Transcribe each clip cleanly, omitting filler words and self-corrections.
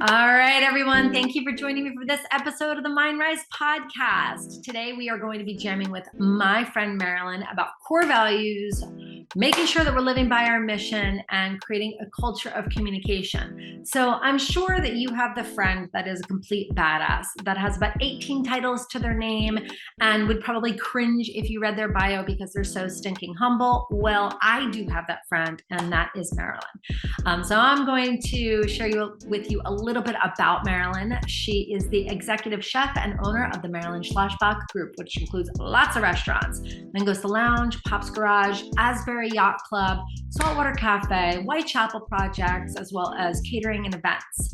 All right, everyone. Thank you for joining me for this episode of the Mindrise podcast. Today, we are going to be jamming with my friend Marilyn about core values, making sure that we're living by our mission, and creating a culture of communication. So I'm sure that you have the friend that is a complete badass, that has about 18 titles to their name and would probably cringe if you read their bio because they're so stinking humble. Well, I do have that friend, and that is Marilyn. So I'm going to share with you a little bit about Marilyn. She is the executive chef and owner of the Marilyn Schlossbach group, which includes lots of restaurants: Mangosta Lounge, Pop's Garage, Asbury Yacht Club, Saltwater Cafe, Whitechapel Projects, as well as catering and events.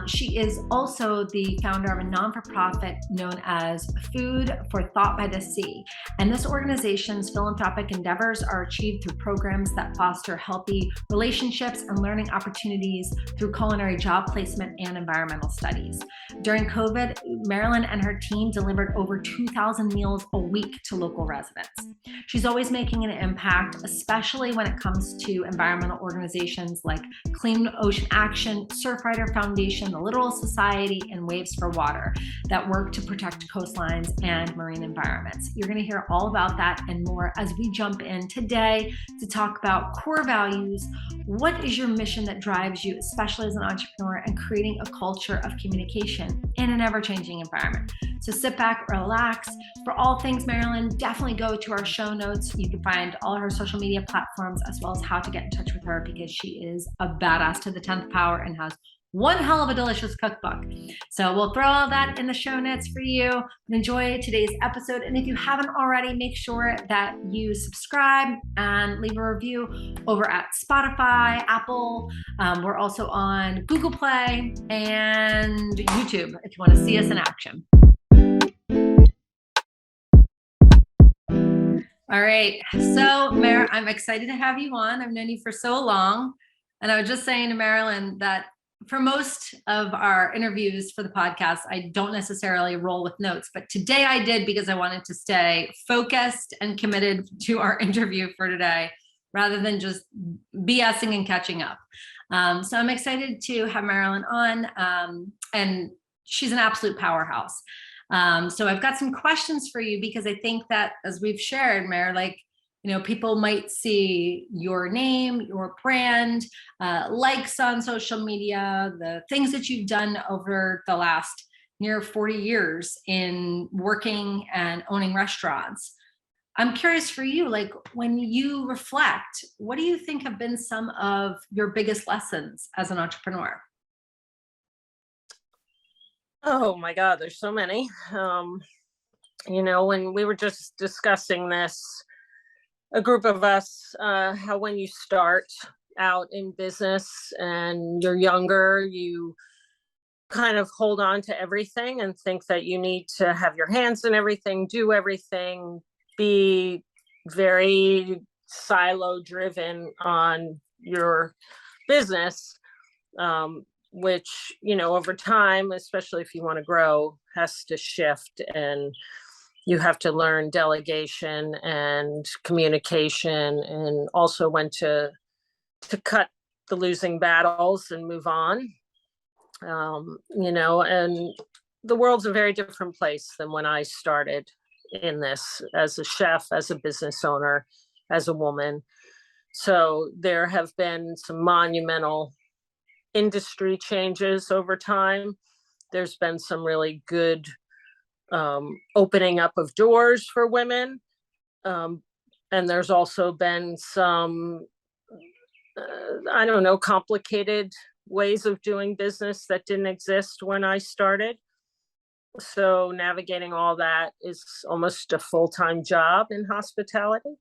She is also the founder of a non-for-profit known as Food for Thought by the Sea. And this organization's philanthropic endeavors are achieved through programs that foster healthy relationships and learning opportunities through culinary job placement and environmental studies. During COVID, Marilyn and her team delivered over 2,000 meals a week to local residents. She's always making an impact, especially when it comes to environmental organizations like Clean Ocean Action, Surfrider Foundation, the Littoral Society, and Waves for Water that work to protect coastlines and marine environments. You're going to hear all about that and more as we jump in today to talk about core values. What is your mission that drives you, especially as an entrepreneur, and creating a culture of communication in an ever-changing environment? So sit back, relax. For all things Marilyn, definitely go to our show notes. You can find all her social media platforms as well as how to get in touch with her, because she is a badass to the 10th power and has one hell of a delicious cookbook. So we'll throw all that in the show notes for you. Enjoy today's episode. And if you haven't already, make sure that you subscribe and leave a review over at Spotify, Apple. We're also on Google Play and YouTube if you want to see us in action. All right. So, Mar, I'm excited to have you on. I've known you for so long. And I was just saying to Marilyn that for most of our interviews for the podcast, I don't necessarily roll with notes, but today I did because I wanted to stay focused and committed to our interview for today rather than just BSing and catching up. So I'm excited to have Marilyn on, and she's an absolute powerhouse. So I've got some questions for you because I think that, as we've shared, Mar, people might see your name, your brand, likes on social media, the things that you've done over the last near 40 years in working and owning restaurants. I'm curious for you, when you reflect, what do you think have been some of your biggest lessons as an entrepreneur? Oh my God, there's so many. When we were just discussing this, a group of us, how when you start out in business and you're younger, you kind of hold on to everything and think that you need to have your hands in everything, do everything, be very silo driven on your business, which, over time, especially if you want to grow, has to shift, and you have to learn delegation and communication, and also when to cut the losing battles and move on. And the world's a very different place than when I started in this as a chef, as a business owner, as a woman. So there have been some monumental industry changes over time. There's been some really good opening up of doors for women. And there's also been some, complicated ways of doing business that didn't exist when I started. So navigating all that is almost a full-time job in hospitality.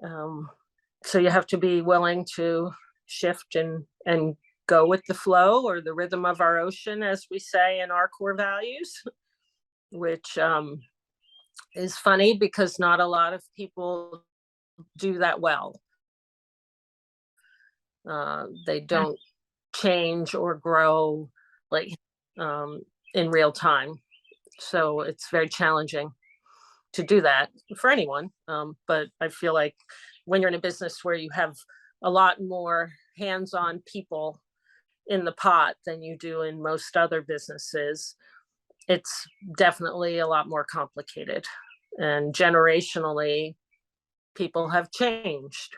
So you have to be willing to shift and go with the flow, or the rhythm of our ocean, as we say in our core values, which is funny because not a lot of people do that well. They don't change or grow in real time. So it's very challenging to do that for anyone. But I feel like when you're in a business where you have a lot more hands-on people in the pot than you do in most other businesses. It's definitely a lot more complicated. And generationally, people have changed.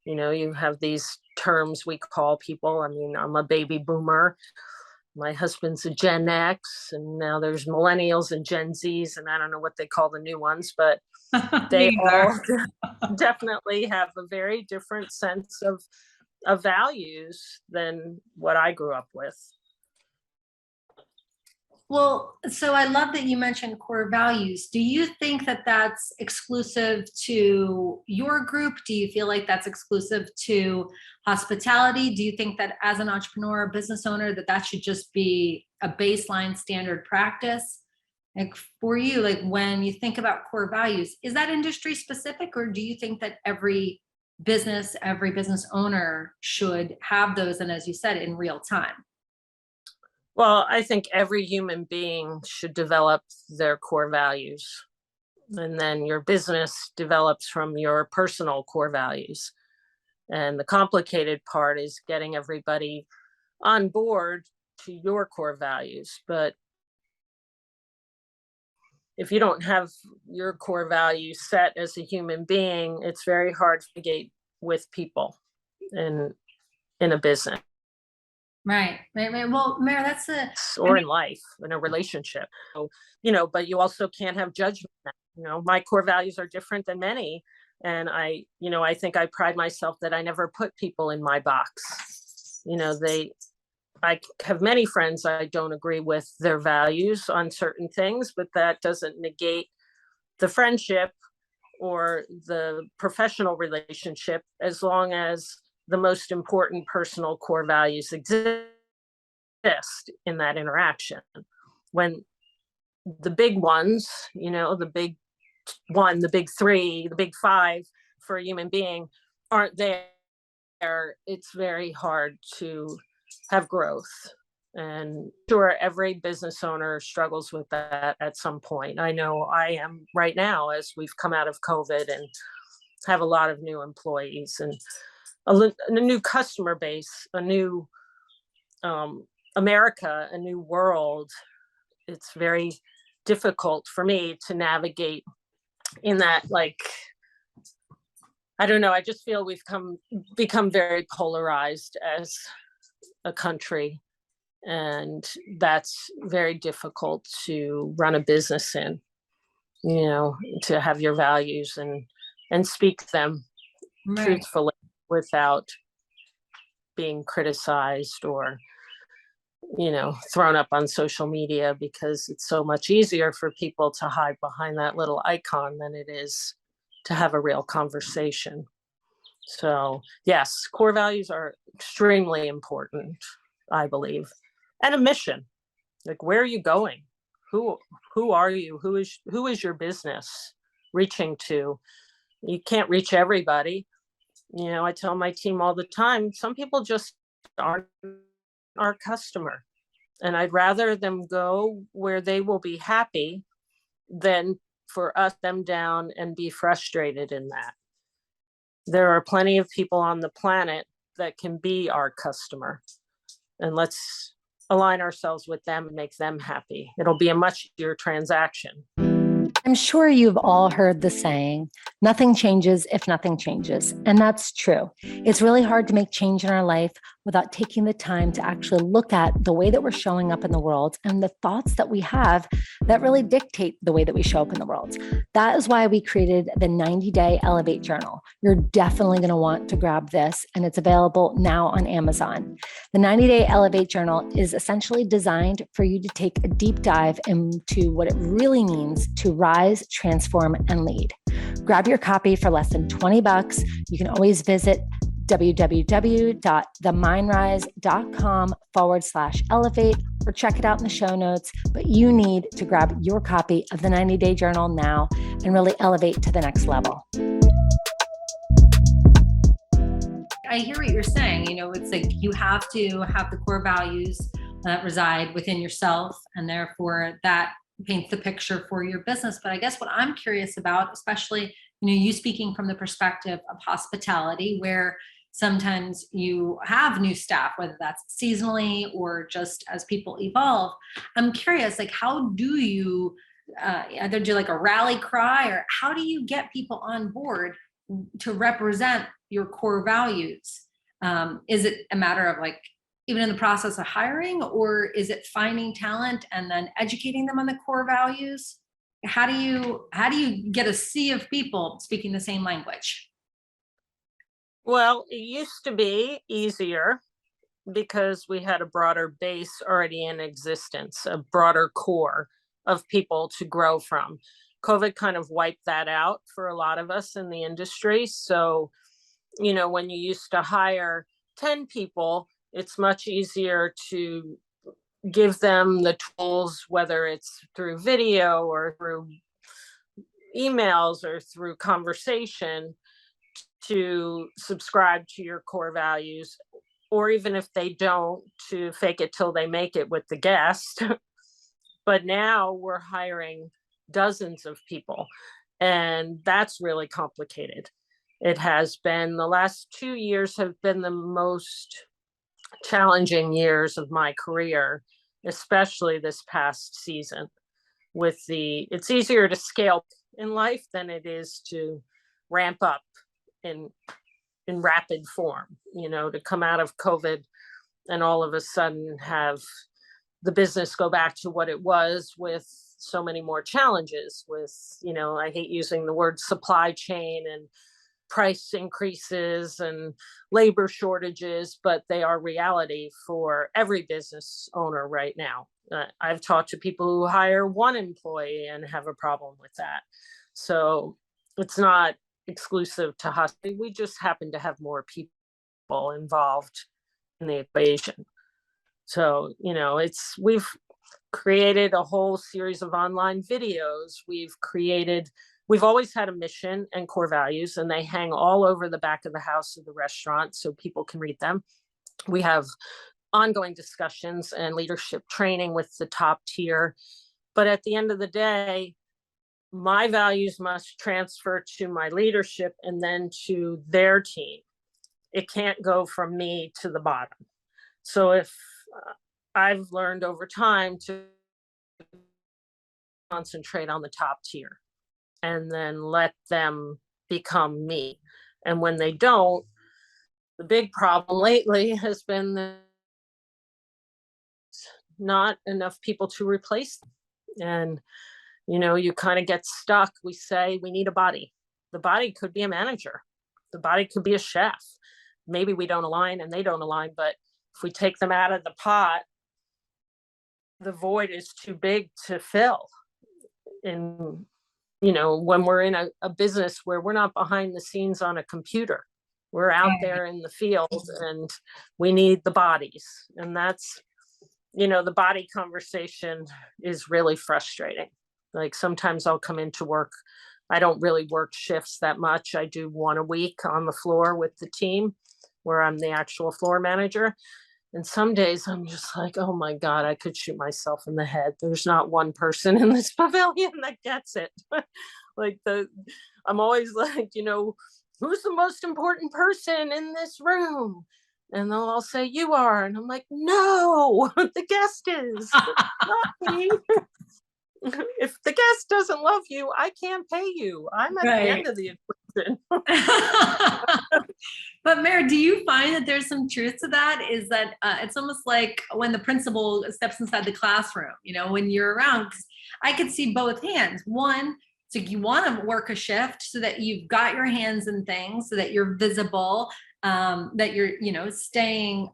You have these terms we call people. I mean, I'm a baby boomer. My husband's a Gen X, and now there's millennials and Gen Zs, and I don't know what they call the new ones, but they all definitely have a very different sense of values than what I grew up with. Well, so I love that you mentioned core values. Do you think that that's exclusive to your group? Do you feel like that's exclusive to hospitality? Do you think that as an entrepreneur or business owner that should just be a baseline standard practice? Like for you, like when you think about core values, is that industry specific, or do you think that every business owner should have those, and as you said, in real time? Well, I think every human being should develop their core values, and then your business develops from your personal core values. And the complicated part is getting everybody on board to your core values. But if you don't have your core values set as a human being, it's very hard to engage with people in a business. Right. Well, Mary, or in life, in a relationship. So, but you also can't have judgment. My core values are different than many. And I think I pride myself that I never put people in my box. I have many friends I don't agree with their values on certain things, but that doesn't negate the friendship or the professional relationship, as long as the most important personal core values exist in that interaction. When the big ones, the big one, the big three, the big five for a human being aren't there, it's very hard to have growth. And sure, every business owner struggles with that at some point. I know I am right now, as we've come out of COVID and have a lot of new employees and a new customer base, a new America, a new world. It's very difficult for me to navigate in that, I don't know, I just feel we've become very polarized as a country, and that's very difficult to run a business in, to have your values and speak them truthfully without being criticized or thrown up on social media, because it's so much easier for people to hide behind that little icon than it is to have a real conversation. So yes, core values are extremely important, I believe. And a mission, like, where are you going? Who are you? Who is your business reaching to? You can't reach everybody. I tell my team all the time, some people just aren't our customer, and I'd rather them go where they will be happy than for us them down and be frustrated in that. There are plenty of people on the planet that can be our customer, and let's align ourselves with them and make them happy. It'll be a much easier transaction. I'm sure you've all heard the saying, nothing changes if nothing changes. And that's true. It's really hard to make change in our life without taking the time to actually look at the way that we're showing up in the world and the thoughts that we have that really dictate the way that we show up in the world. That is why we created the 90-day Elevate Journal. You're definitely going to want to grab this, and it's available now on Amazon. The 90-day Elevate Journal is essentially designed for you to take a deep dive into what it really means to rise, transform, and lead. Grab your copy for less than $20. You can always visit www.themindrise.com/elevate or check it out in the show notes. But you need to grab your copy of the 90-day journal now and really elevate to the next level. I hear what you're saying. It's like you have to have the core values that reside within yourself, and therefore that paints the picture for your business. But I guess what I'm curious about, especially, you speaking from the perspective of hospitality, where sometimes you have new staff, whether that's seasonally or just as people evolve. I'm curious, like, how do you either do like a rally cry, or how do you get people on board to represent your core values? Is it a matter of like, even in the process of hiring, or is it finding talent and then educating them on the core values? How do you get a sea of people speaking the same language? Well, it used to be easier because we had a broader base already in existence, a broader core of people to grow from. COVID kind of wiped that out for a lot of us in the industry. So, when you used to hire 10 people, it's much easier to give them the tools, whether it's through video or through emails or through conversation, to subscribe to your core values, or even if they don't, to fake it till they make it with the guest. But now we're hiring dozens of people, and that's really complicated. It has been, the last 2 years have been the most challenging years of my career, especially this past season. It's easier to scale in life than it is to ramp up in rapid form, to come out of COVID and all of a sudden have the business go back to what it was, with so many more challenges, with, I hate using the word supply chain and price increases and labor shortages, but they are reality for every business owner right now. I've talked to people who hire one employee and have a problem with that. So it's not exclusive to us. We just happen to have more people involved in the equation. So, we've created a whole series of online videos. We've always had a mission and core values, and they hang all over the back of the house of the restaurant so people can read them. We have ongoing discussions and leadership training with the top tier. But at the end of the day, my values must transfer to my leadership and then to their team. It can't go from me to the bottom. So if I've learned over time to concentrate on the top tier and then let them become me. And when they don't, the big problem lately has been that not enough people to replace them. And, you kind of get stuck. We say we need a body. The body could be a manager. The body could be a chef. Maybe we don't align and they don't align, but if we take them out of the pot, the void is too big to fill. And, when we're in a business where we're not behind the scenes on a computer, we're out there in the field, and we need the bodies. And that's, the body conversation is really frustrating. Like, sometimes I'll come into work. I don't really work shifts that much. I do one a week on the floor with the team, where I'm the actual floor manager. And some days I'm just like, oh my God, I could shoot myself in the head. There's not one person in this pavilion that gets it. I'm always like, who's the most important person in this room? And they'll all say, you are. And I'm like, no, the guest is, not me. If the guest doesn't love you, I can't pay you. I'm at the end of the equation. But Mary, do you find that there's some truth to that? Is that it's almost like when the principal steps inside the classroom, when you're around, 'cause I could see both hands. One, so you want to work a shift so that you've got your hands in things, so that you're visible, that you're, staying,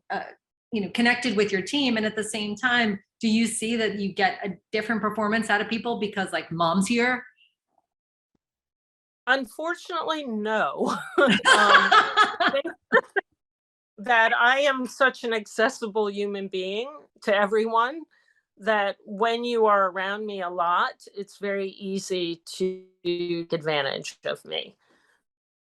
connected with your team. And at the same time, do you see that you get a different performance out of people because like mom's here? Unfortunately, no. That I am such an accessible human being to everyone that when you are around me a lot, it's very easy to take advantage of me,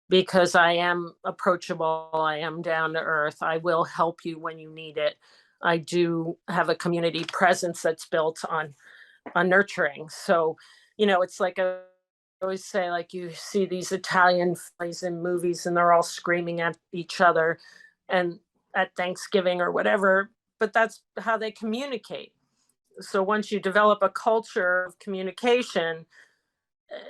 because I am approachable. I am down to earth. I will help you when you need it. I do have a community presence that's built on nurturing. So, it's like a always say, like, you see these Italian families in movies and they're all screaming at each other and at Thanksgiving or whatever, but that's how they communicate. So once you develop a culture of communication,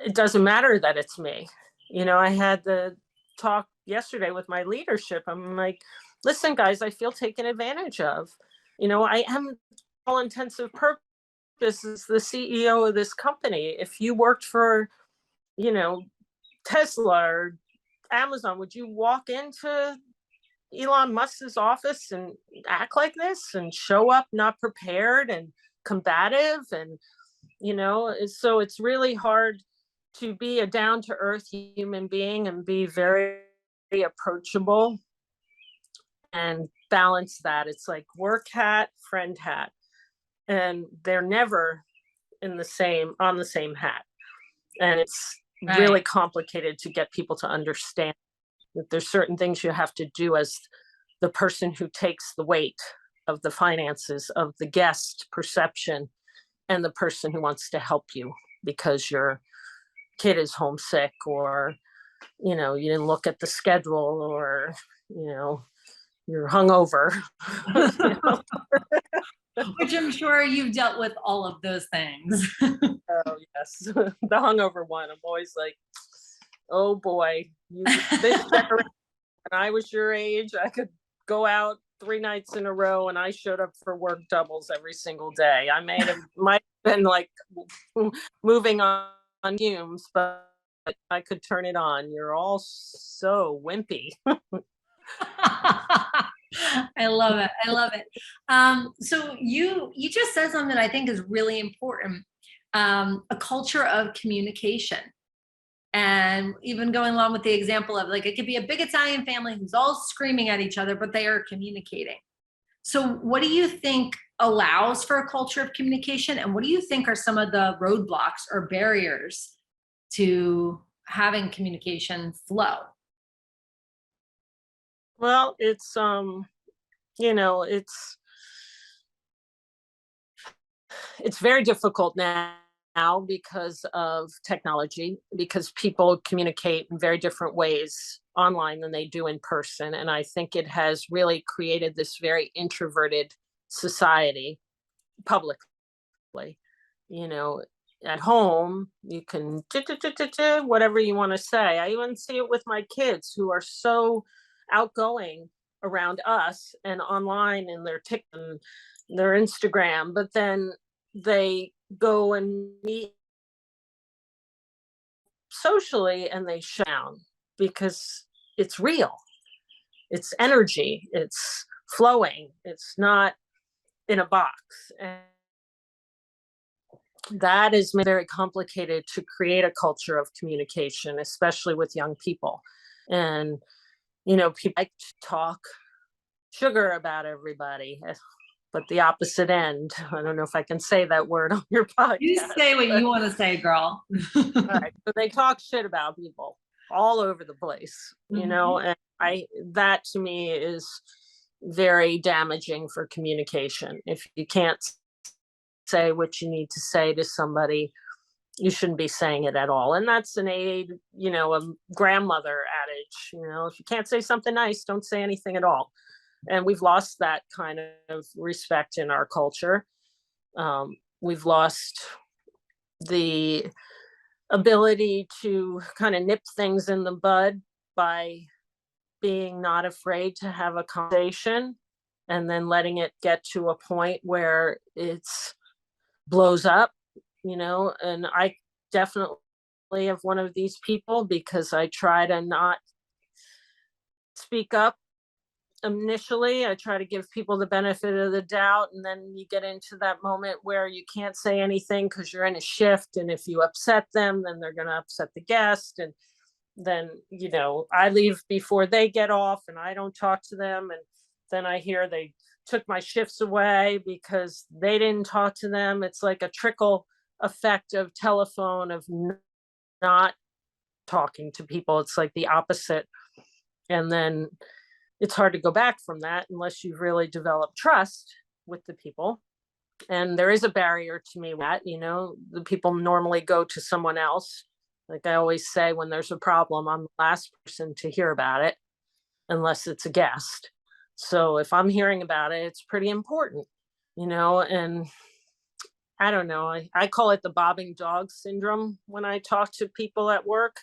it doesn't matter that it's me. I had the talk yesterday with my leadership. I'm like, listen, guys, I feel taken advantage of. I am, all intensive purposes, the CEO of this company. If you worked for, Tesla or Amazon, would you walk into Elon Musk's office and act like this and show up not prepared and combative? And, so it's really hard to be a down-to-earth human being and be very, very approachable and balance that. It's like work hat, friend hat, and they're never on the same hat. And it's really complicated to get people to understand that there's certain things you have to do as the person who takes the weight of the finances of the guest perception and the person who wants to help you because your kid is homesick, or you didn't look at the schedule, or you're hungover. Which I'm sure you've dealt with all of those things. Oh yes, the hungover one. I'm always like, oh boy, this generation, when I was your age, I could go out 3 nights in a row and I showed up for work doubles every single day. I might have been like moving on fumes, but I could turn it on. You're all so wimpy. I love it. I love it. So you just said something that I think is really important. A culture of communication. And even going along with the example of, like, it could be a big Italian family who's all screaming at each other, but they are communicating. So what do you think allows for a culture of communication? And what do you think are some of the roadblocks or barriers to having communication flow? Well, it's it's very difficult now because of technology, because people communicate in very different ways online than they do in person. And I think it has really created this very introverted society publicly. At home, you can whatever you want to say. I even see it with my kids who are so outgoing around us and online in their TikTok and their Instagram, but then they go and meet socially and they shut down because it's real. It's energy. It's flowing. It's not in a box. And that is very complicated to create a culture of communication, especially with young people. And, people like to talk sugar about everybody, but the opposite end. I don't know if I can say that word on your podcast. You say what you want to say, girl. Right. So they talk shit about people all over the place, and that to me is very damaging for communication. If you can't say what you need to say to somebody, you shouldn't be saying it at all. And that's a grandmother adage, if you can't say something nice, don't say anything at all. And we've lost that kind of respect in our culture. We've lost the ability to kind of nip things in the bud by being not afraid to have a conversation and then letting it get to a point where it's blows up, and I definitely am one of these people because I try to not speak up initially. I try to give people the benefit of the doubt, and then you get into that moment where you can't say anything because you're in a shift, and if you upset them, then they're going to upset the guest, and then I leave before they get off and I don't talk to them, and then I hear they took my shifts away because they didn't talk to them. It's like a trickle effect of telephone, of not talking to people. It's like the opposite. And then it's hard to go back from that unless you've really developed trust with the people. And there is a barrier to me that, the people normally go to someone else Like I always say, when there's a problem, I'm the last person to hear about it, unless it's a guest. So if I'm hearing about it, it's pretty important, and I don't know. I call it the bobbing dog syndrome when I talk to people at work.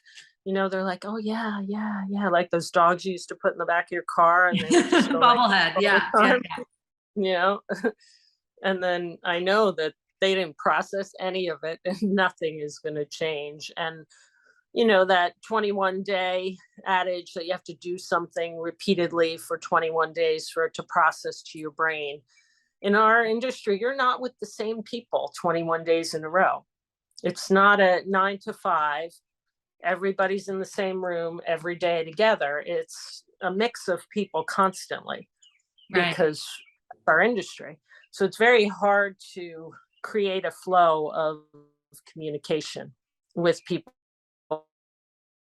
They're like, oh, yeah, yeah, yeah. Like those dogs you used to put in the back of your car and they would just go Bobblehead. Yeah. Yeah. And then I know that they didn't process any of it and nothing is going to change. And, that 21-day adage that you have to do something repeatedly for 21 days for it to process to your brain. In our industry, you're not with the same people 21 days in a row. It's not a 9 to 5. Everybody's in the same room every day together. It's a mix of people constantly because of our industry. So it's very hard to create a flow of communication with people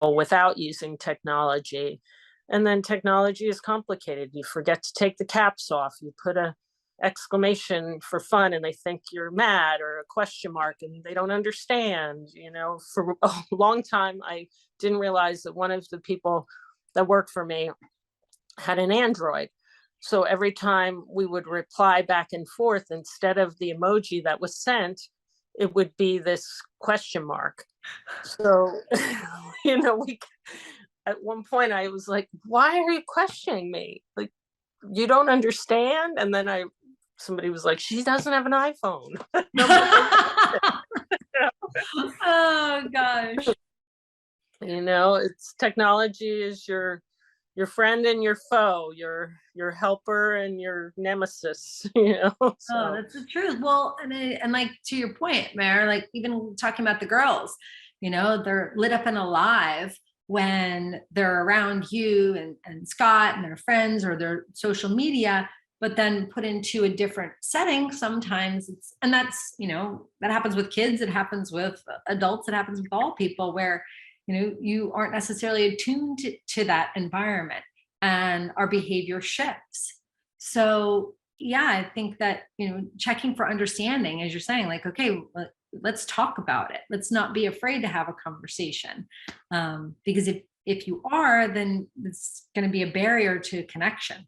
without using technology. And then technology is complicated. You forget to take the caps off. You put a exclamation for fun and they think you're mad, or a question mark and they don't understand. For a long time, I didn't realize that one of the people that worked for me had an Android. So every time we would reply back and forth, instead of the emoji that was sent, it would be this question mark. So, at one point I was like, why are you questioning me? Like, you don't understand? And then somebody was like, she doesn't have an iPhone. Oh gosh. It's technology is your friend and your foe, your helper and your nemesis, So. Oh, that's the truth. Well, and like to your point, Mare, like even talking about the girls, they're lit up and alive when they're around you and Scott and their friends or their social media, but then put into a different setting. Sometimes that's, that happens with kids. It happens with adults. It happens with all people where, you aren't necessarily attuned to that environment and our behavior shifts. So yeah, I think that, checking for understanding, as you're saying, like, okay, let's talk about it. Let's not be afraid to have a conversation. Because if you are, then it's going to be a barrier to connection.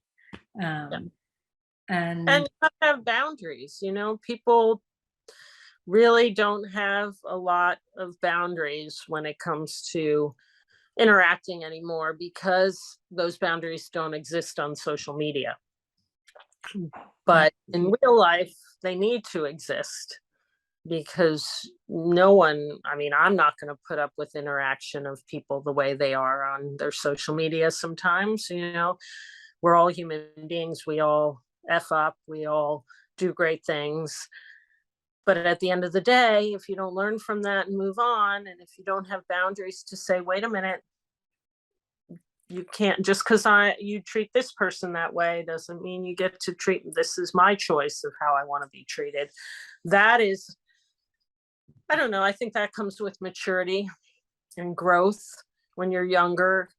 And you have to have boundaries. People really don't have a lot of boundaries when it comes to interacting anymore, because those boundaries don't exist on social media. But in real life, they need to exist, because I'm not going to put up with interaction of people the way they are on their social media sometimes. We're all human beings. We all F up. We all do great things. But at the end of the day, if you don't learn from that and move on, and if you don't have boundaries to say, wait a minute, you can't, just because you treat this person that way doesn't mean you get to treat, this is my choice of how I want to be treated. That is, I don't know, I think that comes with maturity and growth. When you're younger,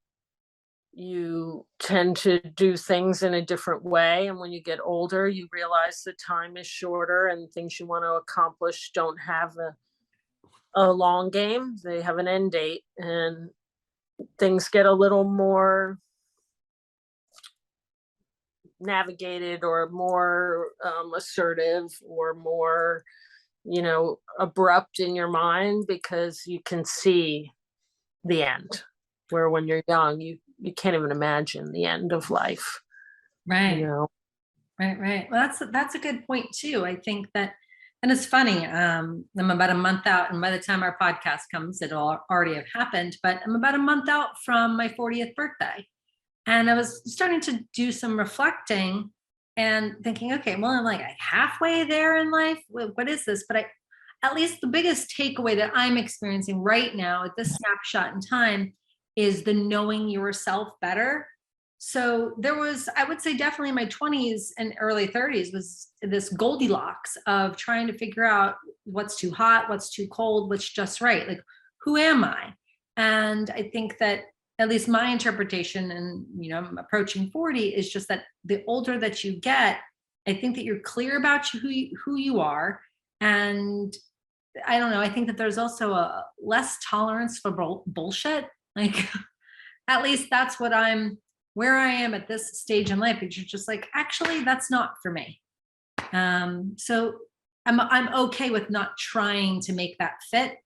you tend to do things in a different way. And when you get older, you realize that time is shorter and things you want to accomplish don't have a long game. They have an end date, and things get a little more navigated or more assertive or more, abrupt in your mind, because you can see the end. Where when you're young, you can't even imagine the end of life. Right. Right. Well, that's a good point too. I think that, and it's funny, I'm about a month out, and by the time our podcast comes, it'll already have happened, but I'm about a month out from my 40th birthday. And I was starting to do some reflecting and thinking, okay, well, I'm like halfway there in life. What is this? But at least the biggest takeaway that I'm experiencing right now at this snapshot in time is the knowing yourself better. So there was, I would say definitely in my 20s and early 30s was this Goldilocks of trying to figure out what's too hot, what's too cold, what's just right. Like, who am I? And I think that at least my interpretation, and, I'm approaching 40, is just that the older that you get, I think that you're clear about who you are, and I don't know. I think that there's also a less tolerance for bullshit. Like, at least that's where I am at this stage in life. It's just like, actually, that's not for me. So I'm okay with not trying to make that fit.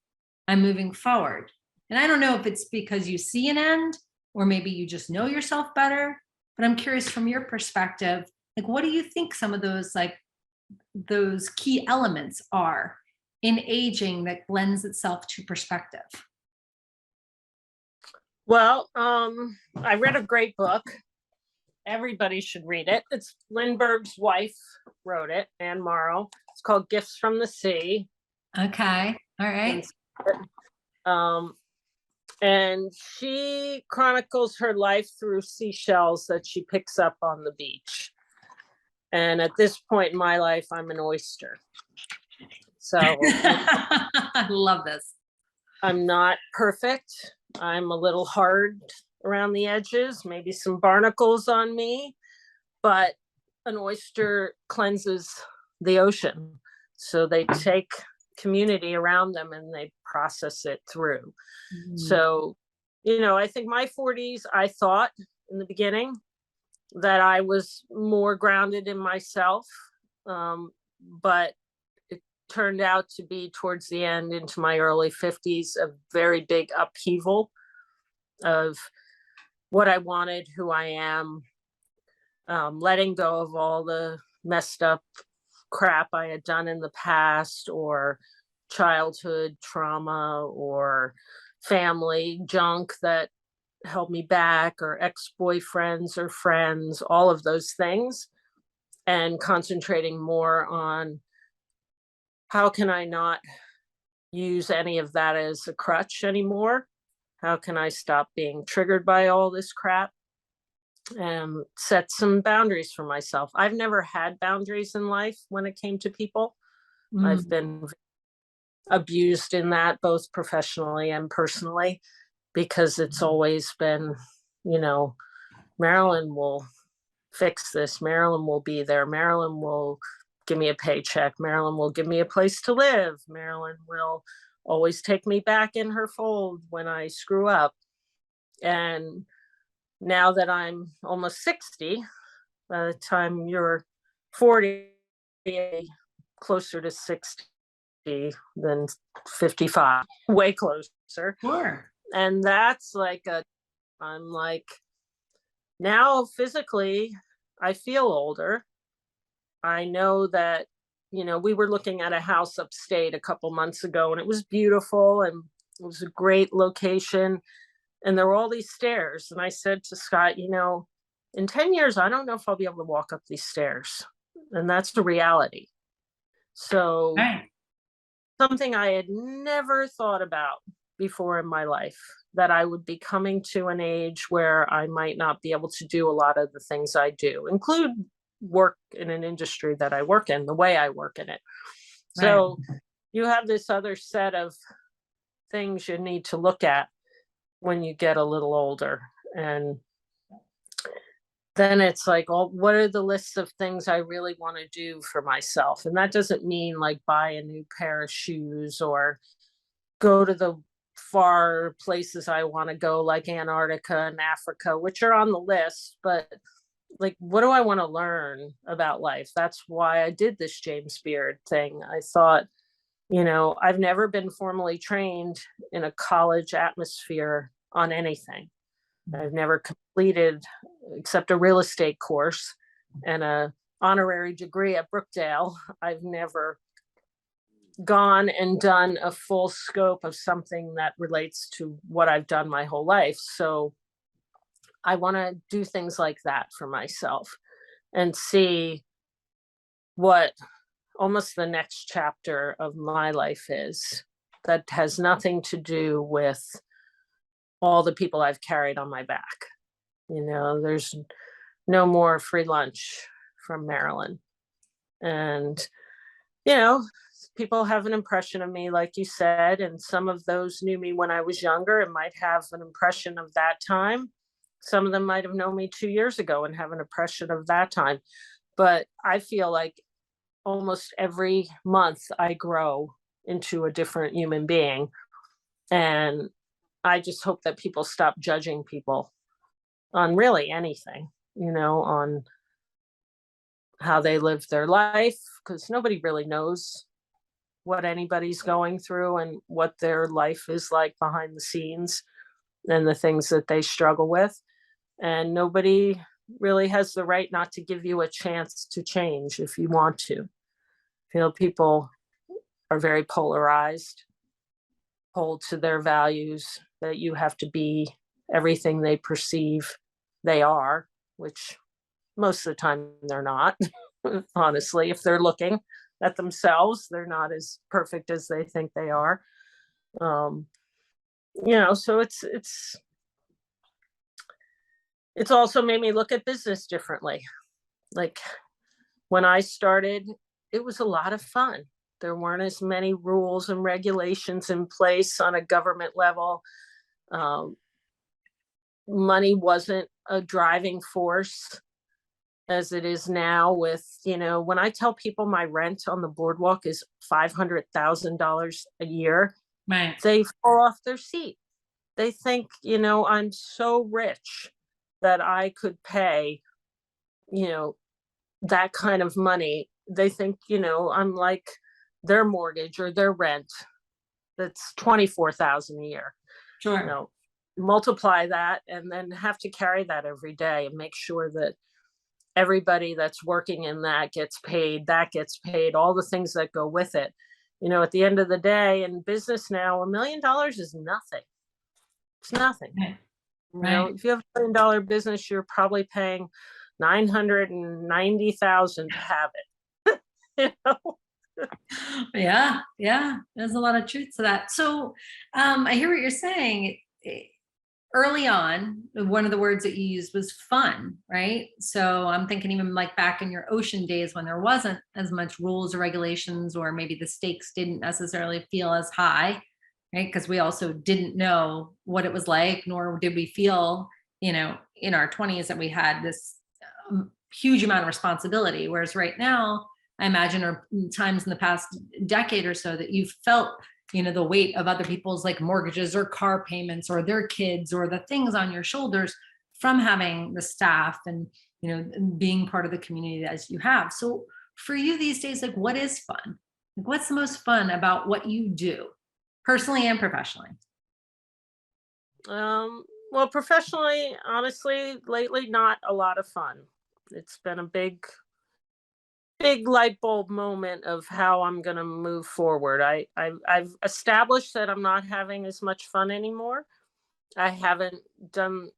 I'm moving forward. And I don't know if it's because you see an end or maybe you just know yourself better, but I'm curious from your perspective, like, what do you think some of those key elements are in aging that lends itself to perspective? Well, I read a great book. Everybody should read it. It's Lindbergh's wife wrote it, Anne Morrow. It's called Gifts from the Sea. Okay. All right. And she chronicles her life through seashells that she picks up on the beach. And at this point in my life, I'm an oyster. So I love this. I'm not perfect. I'm a little hard around the edges, maybe some barnacles on me, but an oyster cleanses the ocean. So they take community around them and they process it through. So, I think my 40s, I thought in the beginning that I was more grounded in myself. But it turned out to be towards the end into my early 50s, a very big upheaval of what I wanted, who I am, letting go of all the messed up crap I had done in the past, or childhood trauma, or family junk that held me back, or ex-boyfriends or friends, all of those things, and concentrating more on how can I not use any of that as a crutch anymore? How can I stop being triggered by all this crap and set some boundaries for myself? I've never had boundaries in life when it came to people. I've been abused in that, both professionally and personally, because it's always been, Marilyn will fix this. Marilyn will be there. Marilyn will give me a paycheck. Marilyn will give me a place to live. Marilyn will always take me back in her fold when I screw up. And now that I'm almost 60, by the time you're 40, closer to 60 than 55, way closer. Sure. And that's I'm like, now physically, I feel older. I know that, we were looking at a house upstate a couple months ago, and it was beautiful and it was a great location. And there were all these stairs. And I said to Scott, in 10 years, I don't know if I'll be able to walk up these stairs. And that's the reality. So something I had never thought about before in my life, that I would be coming to an age where I might not be able to do a lot of the things I do, include work in an industry that I work in, the way I work in it. So you have this other set of things you need to look at when you get a little older. And then it's like, what are the lists of things I really want to do for myself? And that doesn't mean like buy a new pair of shoes or go to the far places I want to go, like Antarctica and Africa, which are on the list, but like, what do I want to learn about life? That's why I did this James Beard thing. I thought, I've never been formally trained in a college atmosphere on anything. I've never completed except a real estate course and a honorary degree at Brookdale. I've never gone and done a full scope of something that relates to what I've done my whole life. So I want to do things like that for myself and see what almost the next chapter of my life is, that has nothing to do with all the people I've carried on my back. There's no more free lunch from Marilyn. And, people have an impression of me, like you said, and some of those knew me when I was younger and might have an impression of that time. Some of them might have known me 2 years ago and have an impression of that time. But I feel like almost every month I grow into a different human being. And I just hope that people stop judging people on really anything, on how they live their life, because nobody really knows what anybody's going through and what their life is like behind the scenes and the things that they struggle with. And nobody really has the right not to give you a chance to change if you want to. People are very polarized, hold to their values, that you have to be everything they perceive they are, which most of the time they're not. Honestly, if they're looking at themselves, they're not as perfect as they think they are. So it's also made me look at business differently. Like when I started, it was a lot of fun. There weren't as many rules and regulations in place on a government level. Money wasn't a driving force as it is now with, when I tell people my rent on the boardwalk is $500,000 a year, right, they fall off their seat. They think, I'm so rich that I could pay, that kind of money. They think, I'm like their mortgage or their rent. That's $24,000 a year. sure. Multiply that and then have to carry that every day and make sure that everybody that's working in that gets paid, all the things that go with it. At the end of the day, in business now, $1 million is nothing. It's nothing. Right. If you have $1 million business, you're probably paying $990,000 to have it. Yeah, there's a lot of truth to that. So I hear what you're saying. Early on, one of the words that you used was fun, right? So I'm thinking even like back in your ocean days when there wasn't as much rules or regulations, or maybe the stakes didn't necessarily feel as high, right? Because we also didn't know what it was like, nor did we feel, in our 20s that we had this huge amount of responsibility. Whereas right now, I imagine, or times in the past decade or so, that you've felt the weight of other people's like mortgages or car payments or their kids or the things on your shoulders from having the staff and, being part of the community as you have. So for you these days, like what is fun? Like what's the most fun about what you do personally and professionally? Well, professionally, honestly, lately, not a lot of fun. It's been a big light bulb moment of how I'm going to move forward. I've established that I'm not having as much fun anymore. I haven't done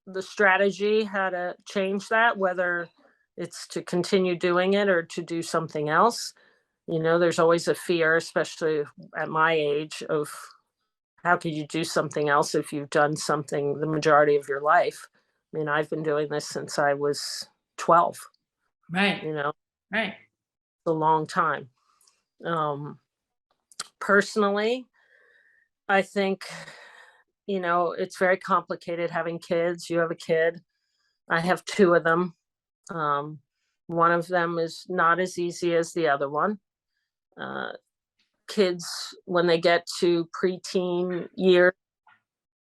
the strategy how to change that, whether it's to continue doing it or to do something else. There's always a fear, especially at my age, of how could you do something else if you've done something the majority of your life? I mean, I've been doing this since I was 12. Right. Right. A long time. Personally, I think, it's very complicated having kids. You have a kid. I have two of them. One of them is not as easy as the other one. Kids, when they get to preteen years,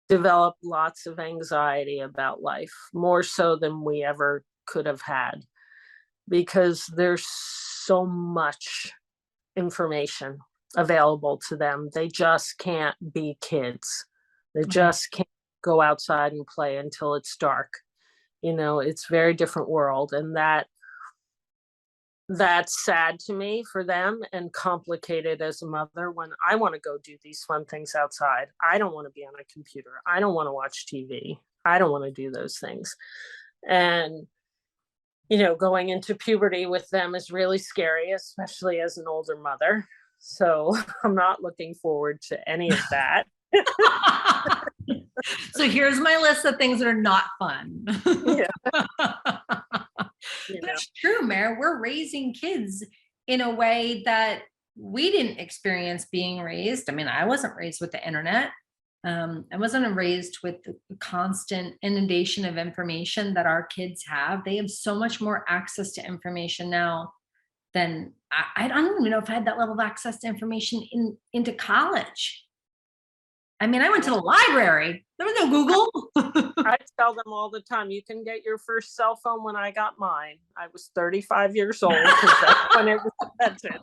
develop lots of anxiety about life, more so than we ever could have had, because there's so much information available to them. They just can't be kids. They just can't go outside and play until it's dark. It's a very different world. And that's sad to me for them and complicated as a mother when I want to go do these fun things outside. I don't want to be on a computer. I don't want to watch TV. I don't want to do those things. And going into puberty with them is really scary, especially as an older mother. So I'm not looking forward to any of that. So here's my list of things that are not fun. But it's true, Mare. We're raising kids in a way that we didn't experience being raised. I mean, I wasn't raised with the internet. I wasn't raised with the constant inundation of information that our kids have. They have so much more access to information now then I don't even know if I had that level of access to information into college. I mean, I went to the library. There was no Google. I tell them all the time, you can get your first cell phone when I got mine. I was 35 years old because that's when it was invented.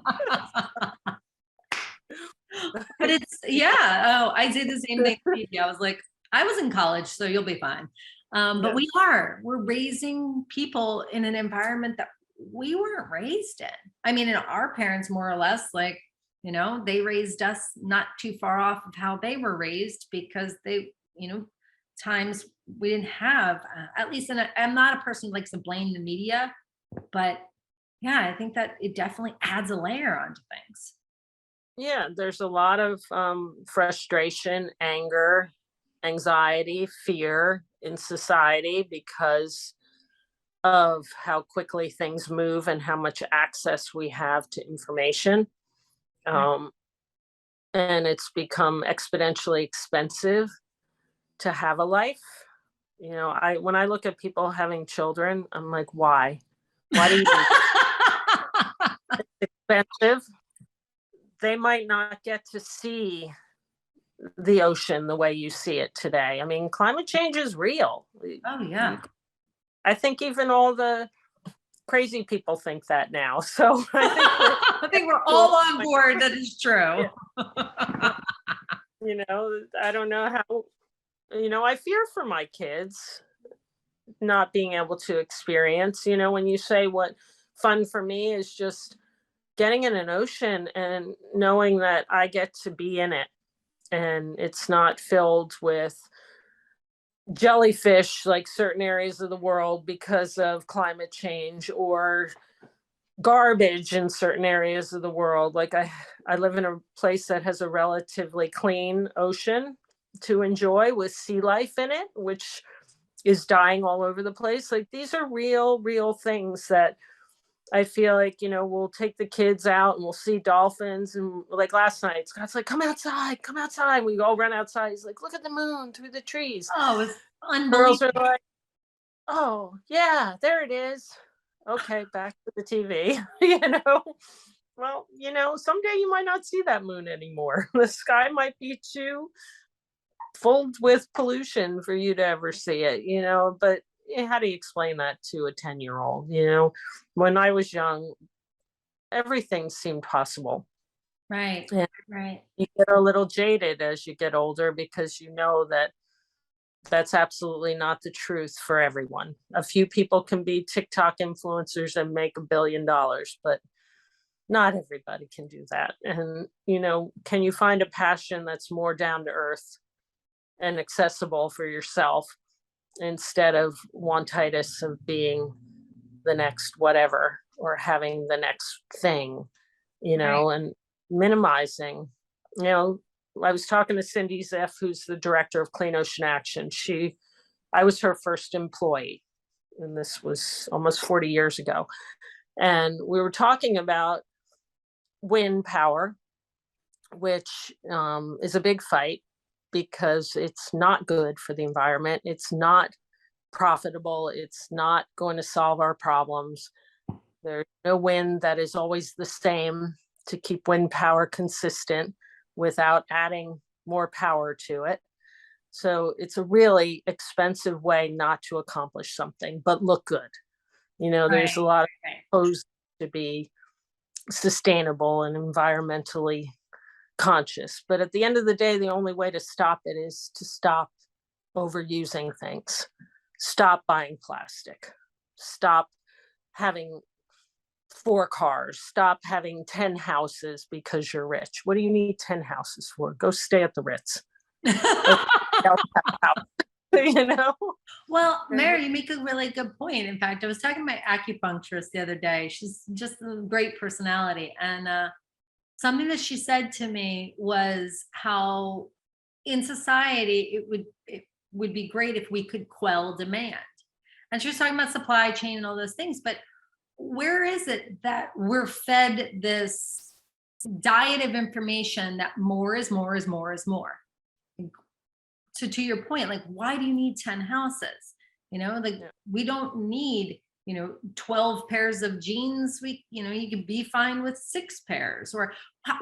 But it's, yeah. Oh, I did the same thing. I was like, I was in college, so you'll be fine. But we're raising people in an environment that we weren't raised in. I mean, and our parents more or less, like, you know, they raised us not too far off of how they were raised, because they, you know, times we didn't have, at least I'm not a person who likes to blame the media, but yeah, I think that it definitely adds a layer onto things. Yeah, there's a lot of frustration, anger, anxiety, fear in society because of how quickly things move and how much access we have to information. And it's become exponentially expensive to have a life. You know, when I look at people having children, I'm like, why? Why do you do that? It's expensive. They might not get to see the ocean the way you see it today. I mean, climate change is real. Oh, yeah. I think even all the crazy people think that now. So I think we're all on board. That is true. You know, I don't know how, you know, I fear for my kids not being able to experience, you know, when you say what fun for me is just getting in an ocean and knowing that I get to be in it and it's not filled with jellyfish like certain areas of the world because of climate change, or garbage in certain areas of the world. Like I live in a place that has a relatively clean ocean to enjoy with sea life in it, which is dying all over the place. Like these are real things that I feel like, you know, we'll take the kids out and we'll see dolphins. And like last night, Scott's like, come outside, come outside. We all run outside. He's like, look at the moon through the trees. Oh, it's Girls unbelievable. are like, oh, yeah, there it is. Okay, back to the TV, you know? Well, you know, someday you might not see that moon anymore. The sky might be too full with pollution for you to ever see it, you know? But how do you explain that to a 10-year-old? You know, when I was young, everything seemed possible. Right, and right. you get a little jaded as you get older because you know that that's absolutely not the truth for everyone. A few people can be TikTok influencers and make $1 billion, but not everybody can do that. And, you know, can you find a passion that's more down to earth and accessible for yourself instead of wantitis of being the next whatever or having the next thing, you know, Right. and minimizing, you know. I was talking to Cindy Zeff, who's the director of Clean Ocean Action. I was her first employee, and this was almost 40 years ago. And we were talking about wind power, which is a big fight because it's not good for the environment. It's not profitable. It's not going to solve our problems. There's no wind that is always the same to keep wind power consistent without adding more power to it. So it's a really expensive way not to accomplish something, but look good. You know, there's a lot of proposed to be sustainable and environmentally conscious. But at the end of the day, the only way to stop it is to stop overusing things, stop buying plastic, stop having 4 cars, stop having 10 houses because you're rich. What do you need 10 houses for? Go stay at the Ritz. You know? Well, Mary, you make a really good point. In fact, I was talking to my acupuncturist the other day. She's just a great personality. And something that she said to me was how in society it would be great if we could quell demand. And she was talking about supply chain and all those things. But where is it that we're fed this diet of information that more is more is more is more? So to your point, like, why do you need 10 houses? You know, like we don't need 12 pairs of jeans, you can be fine with 6 pairs or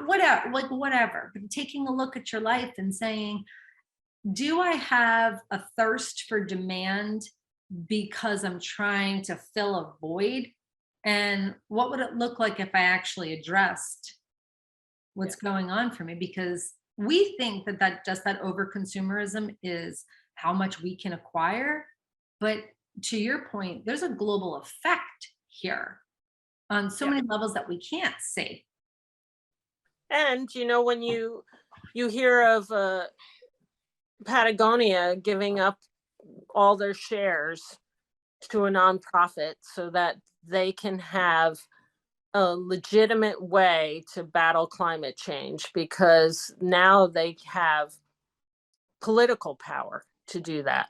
whatever, like whatever. But taking a look at your life and saying, do I have a thirst for demand because I'm trying to fill a void? And what would it look like if I actually addressed what's going on for me? Because we think that over consumerism is how much we can acquire. But to your point, there's a global effect here on so many levels that we can't see. And, when you hear of Patagonia giving up all their shares to a nonprofit so that they can have a legitimate way to battle climate change, because now they have political power to do that.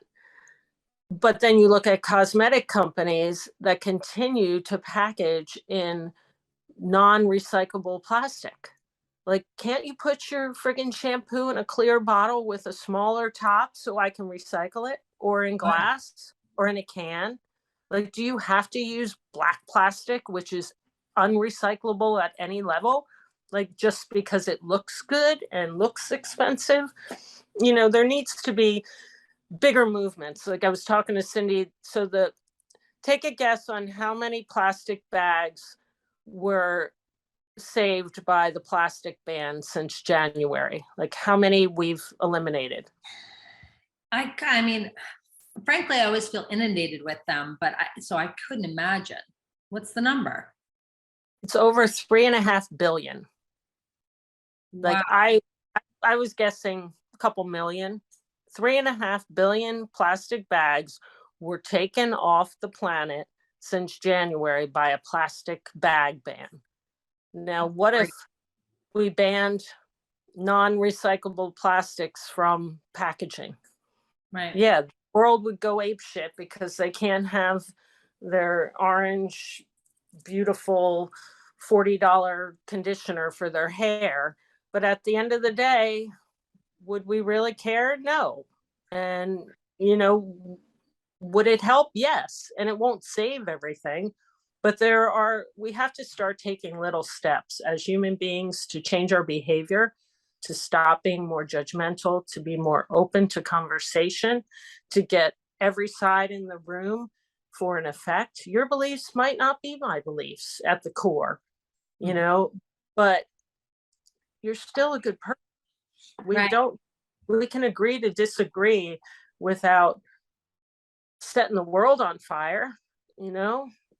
But then you look at cosmetic companies that continue to package in non-recyclable plastic. Like, can't you put your friggin' shampoo in a clear bottle with a smaller top so I can recycle it, or in glass or in a can? Like, do you have to use black plastic, which is unrecyclable at any level, like just because it looks good and looks expensive? There needs to be bigger movements. Like I was talking to Cindy, take a guess on how many plastic bags were saved by the plastic ban since January. Like how many we've eliminated? I mean, frankly, I always feel inundated with them, but so I couldn't imagine. What's the number? It's over 3.5 billion. Wow. Like I was guessing a couple million. 3.5 billion plastic bags were taken off the planet since January by a plastic bag ban. Now, what if we banned non-recyclable plastics from packaging? Right. Yeah, the world would go apeshit because they can't have their orange, beautiful $40 conditioner for their hair. But at the end of the day, would we really care? No. And, would it help? Yes. And it won't save everything. But we have to start taking little steps as human beings to change our behavior, to stop being more judgmental, to be more open to conversation, to get every side in the room for an effect. Your beliefs might not be my beliefs at the core, but you're still a good person. We can agree to disagree without setting the world on fire,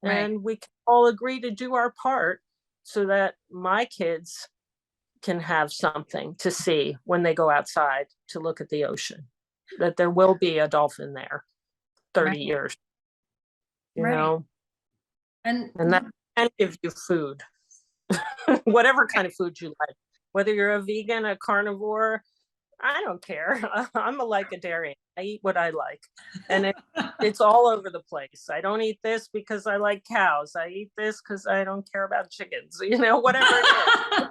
and we can all agree to do our part so that my kids can have something to see when they go outside to look at the ocean, that there will be a dolphin there 30 years, and that can give you food, whatever kind of food you like, whether you're a vegan, a carnivore, I don't care. I'm a lycodarian. I eat what I like. And it's all over the place. I don't eat this because I like cows. I eat this because I don't care about chickens, whatever it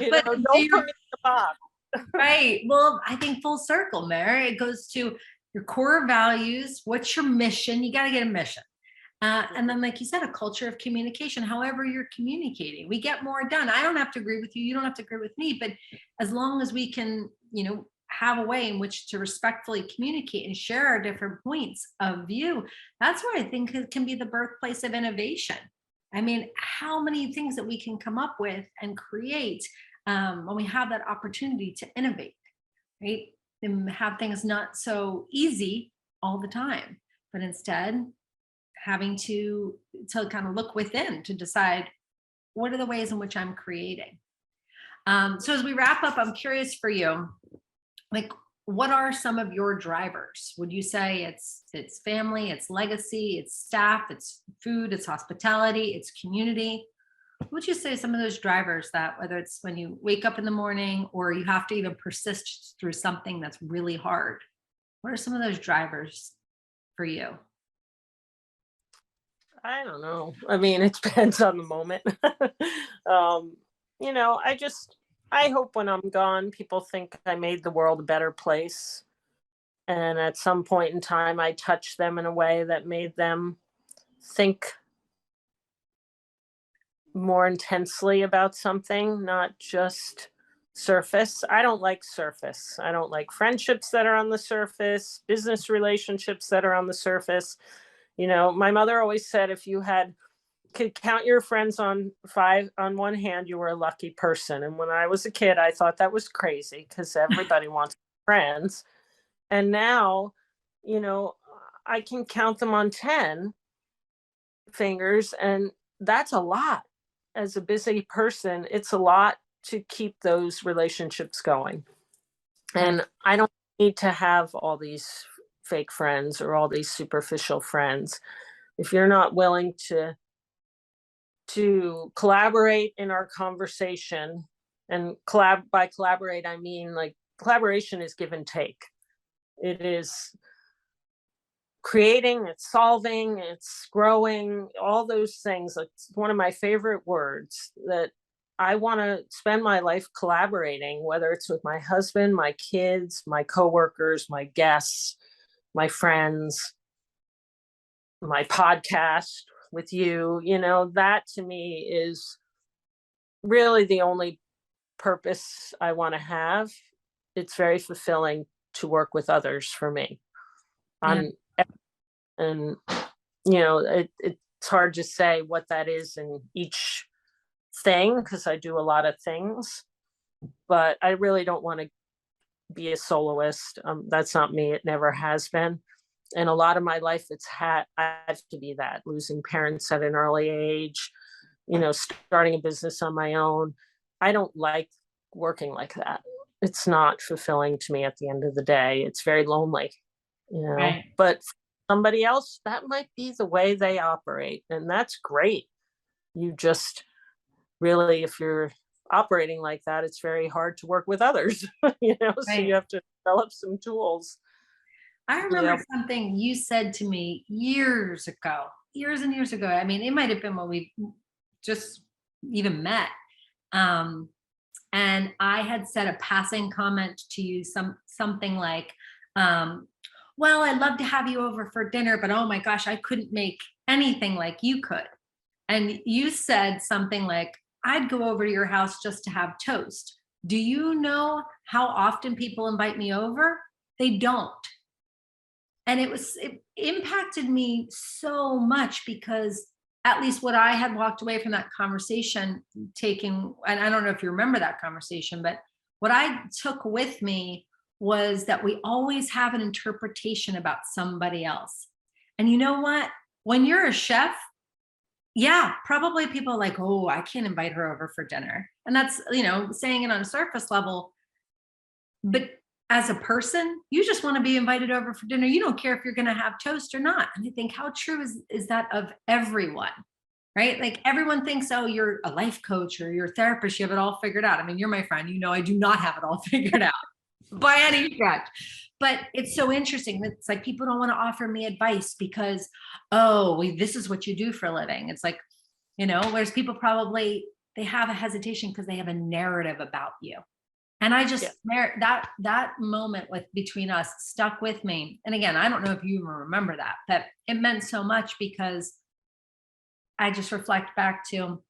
is. Don't put me in the box. Right. Well, I think full circle, Mary. It goes to your core values. What's your mission? You got to get a mission. And then, like you said, a culture of communication, however you're communicating, we get more done. I don't have to agree with you. You don't have to agree with me. But as long as we can, have a way in which to respectfully communicate and share our different points of view, that's where I think it can be the birthplace of innovation. I mean, how many things that we can come up with and create when we have that opportunity to innovate, right? And have things not so easy all the time, but instead having to kind of look within to decide what are the ways in which I'm creating. So as we wrap up, I'm curious for you, like, what are some of your drivers? Would you say it's family, it's legacy, it's staff, it's food, it's hospitality, it's community? What would you say some of those drivers, that whether it's when you wake up in the morning or you have to even persist through something that's really hard, what are some of those drivers for you? I don't know. I mean, it depends on the moment. I hope when I'm gone, people think I made the world a better place. And at some point in time, I touched them in a way that made them think more intensely about something, not just surface. I don't like surface. I don't like friendships that are on the surface, business relationships that are on the surface. You know, my mother always said if you could count your friends on one hand, you were a lucky person. And when I was a kid, I thought that was crazy because everybody wants friends. And now, you know, I can count them on 10 fingers, and that's a lot. As a busy person, it's a lot to keep those relationships going. And I don't need to have all these fake friends or all these superficial friends. If you're not willing to collaborate in our conversation, and by collaborate, I mean like collaboration is give and take. It is creating, it's solving, it's growing, all those things. It's one of my favorite words that I want to spend my life collaborating, whether it's with my husband, my kids, my coworkers, my guests, my friends, my podcast with you. You know, that to me is really the only purpose I want to have. It's very fulfilling to work with others for me. And you know, it's hard to say what that is in each thing because I do a lot of things, but I really don't want to be a soloist. That's not me. It never has been. And a lot of my life, I have to be that, losing parents at an early age, you know, starting a business on my own. I don't like working like that. It's not fulfilling to me at the end of the day. It's very lonely, you know, Right. But somebody else, that might be the way they operate. And that's great. You just really, if you're operating like that, it's very hard to work with others, you know, so you have to develop some tools. I remember something you said to me years and years ago. I mean, it might have been when we just even met. And I had said a passing comment to you, something like, well, I'd love to have you over for dinner, but oh my gosh, I couldn't make anything like you could. And you said something like, I'd go over to your house just to have toast. Do you know how often people invite me over? They don't. And it impacted me so much because at least what I had walked away from that conversation taking, and I don't know if you remember that conversation, but what I took with me was that we always have an interpretation about somebody else. And you know what? When you're a chef, yeah, probably people are like, oh, I can't invite her over for dinner. And that's, you know, saying it on a surface level. But as a person, you just want to be invited over for dinner. You don't care if you're going to have toast or not. And I think how true is that of everyone, right? Like everyone thinks, oh, you're a life coach or you're a therapist. You have it all figured out. I mean, you're my friend. You know, I do not have it all figured out by any stretch. But it's so interesting. It's like people don't want to offer me advice because, oh, this is what you do for a living. It's like, you know, whereas people probably, they have a hesitation because they have a narrative about you. And I just, that moment between us stuck with me. And again, I don't know if you even remember that, but it meant so much because I just reflect back to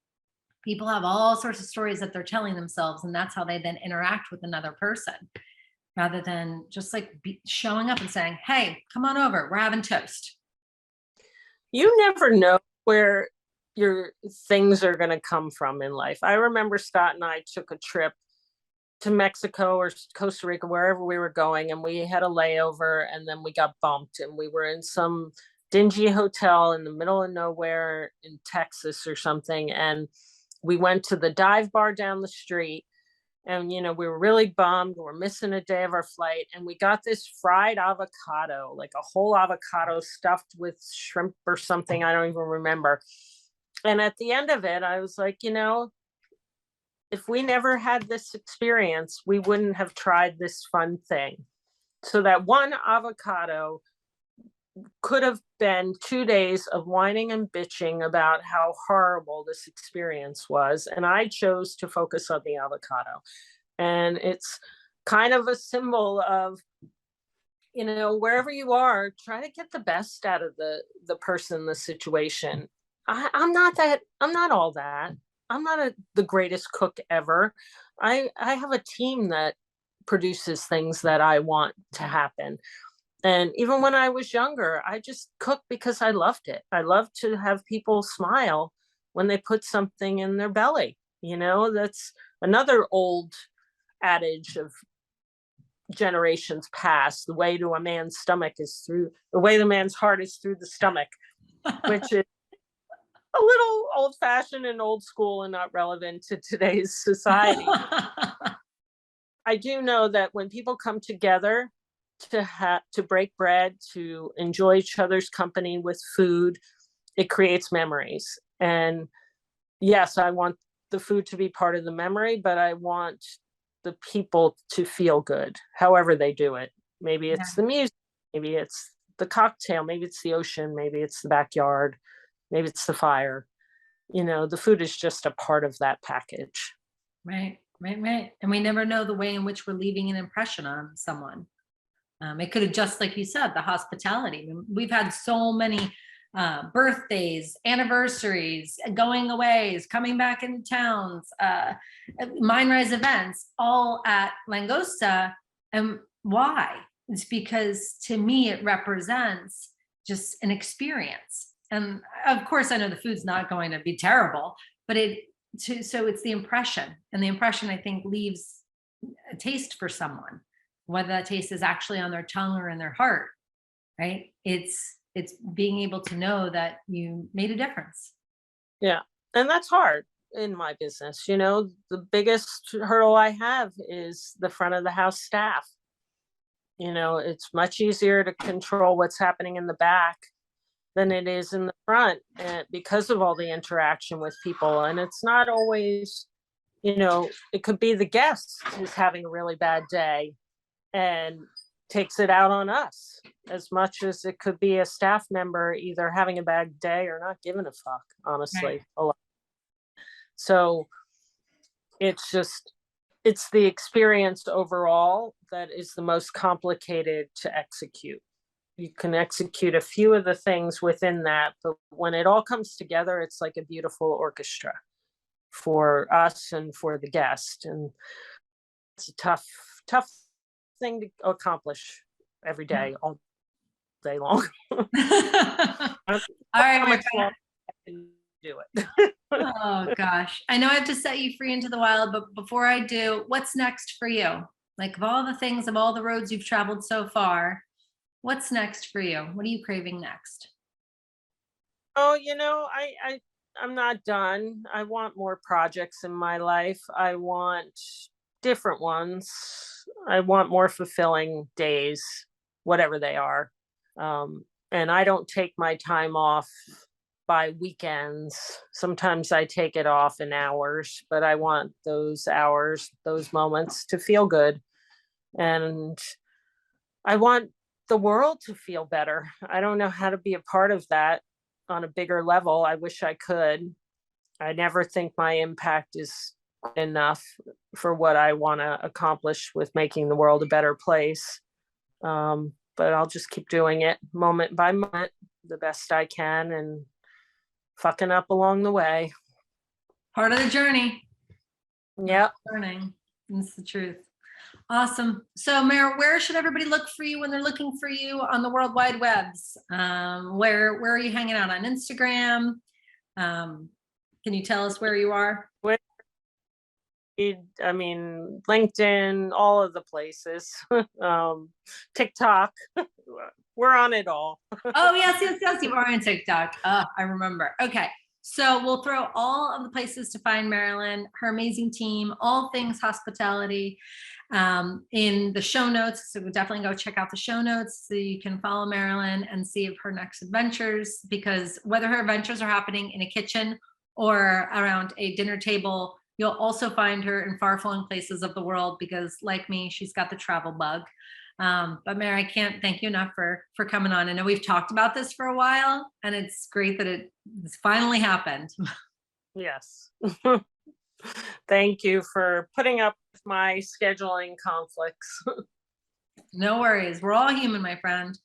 people have all sorts of stories that they're telling themselves. And that's how they then interact with another person rather than just like showing up and saying, hey, come on over. We're having toast. You never know where your things are going to come from in life. I remember Scott and I took a trip to Mexico or Costa Rica, wherever we were going, and we had a layover, and then we got bumped, and we were in some dingy hotel in the middle of nowhere in Texas or something, and we went to the dive bar down the street, and you know, we were really bummed. We're missing a day of our flight, and we got this fried avocado, like a whole avocado stuffed with shrimp or something, I don't even remember. And at the end of it, I was like, you know, if we never had this experience, we wouldn't have tried this fun thing. So that one avocado could have been 2 days of whining and bitching about how horrible this experience was. And I chose to focus on the avocado. And it's kind of a symbol of wherever you are, try to get the best out of the person, the situation. I'm not all that. I'm not the greatest cook ever. I have a team that produces things that I want to happen. And even when I was younger, I just cooked because I loved it. I love to have people smile when they put something in their belly. That's another old adage of generations past. The way to a man's stomach is through the way the man's heart is through the stomach, which is a little old fashioned and old school and not relevant to today's society. I do know that when people come together to break bread, to enjoy each other's company with food, it creates memories. And yes, I want the food to be part of the memory, but I want the people to feel good, however they do it. Maybe it's the music, maybe it's the cocktail, maybe it's the ocean, maybe it's the backyard, maybe it's the fire. The food is just a part of that package. Right. And we never know the way in which we're leaving an impression on someone. It could have, just like you said, the hospitality. We've had so many birthdays, anniversaries, going aways, coming back into towns, Mindrise events, all at Langosta. And why? It's because to me, it represents just an experience. And of course, I know the food's not going to be terrible, but so it's the impression. And the impression, I think, leaves a taste for someone, whether that taste is actually on their tongue or in their heart, right? It's being able to know that you made a difference. Yeah. And that's hard in my business. The biggest hurdle I have is the front of the house staff. It's much easier to control what's happening in the back than it is in the front, and because of all the interaction with people. And it's not always, it could be the guest who's having a really bad day and takes it out on us, as much as it could be a staff member either having a bad day or not giving a fuck, honestly. Right. A lot. So it's the experience overall that is the most complicated to execute. You can execute a few of the things within that, but when it all comes together, it's like a beautiful orchestra for us and for the guest. And it's a tough thing to accomplish every day, all day long. All right, my friend. Do it. Oh gosh, I know I have to set you free into the wild, but before I do, what's next for you? Like, of all the things, of all the roads you've traveled so far, what's next for you? What are you craving next? Oh, I'm not done. I want more projects in my life. I want different ones. I want more fulfilling days, whatever they are. And I don't take my time off by weekends. Sometimes I take it off in hours, but I want those hours, those moments to feel good. And I want the world to feel better. I don't know how to be a part of that on a bigger level. I wish I could. I never think my impact is enough for what I want to accomplish with making the world a better place. But I'll just keep doing it moment by moment, the best I can, and fucking up along the way. Part of the journey. Yeah. Learning. That's the truth. Awesome. So, Mara, where should everybody look for you when they're looking for you on the World Wide Webs? Where are you hanging out on Instagram? Can you tell us where you are? LinkedIn, all of the places. TikTok. We're on it all. Oh, yes. You are on TikTok. Oh, I remember. Okay. So we'll throw all of the places to find Marilyn, her amazing team, all things hospitality, in the show notes. So we'll definitely go check out the show notes so you can follow Marilyn and see of her next adventures, because whether her adventures are happening in a kitchen or around a dinner table, you'll also find her in far-flung places of the world, because like me, she's got the travel bug. But Mary, I can't thank you enough for coming on. I know we've talked about this for a while, and it's great that it's finally happened. Yes. Thank you for putting up with my scheduling conflicts. No worries. We're all human, my friend.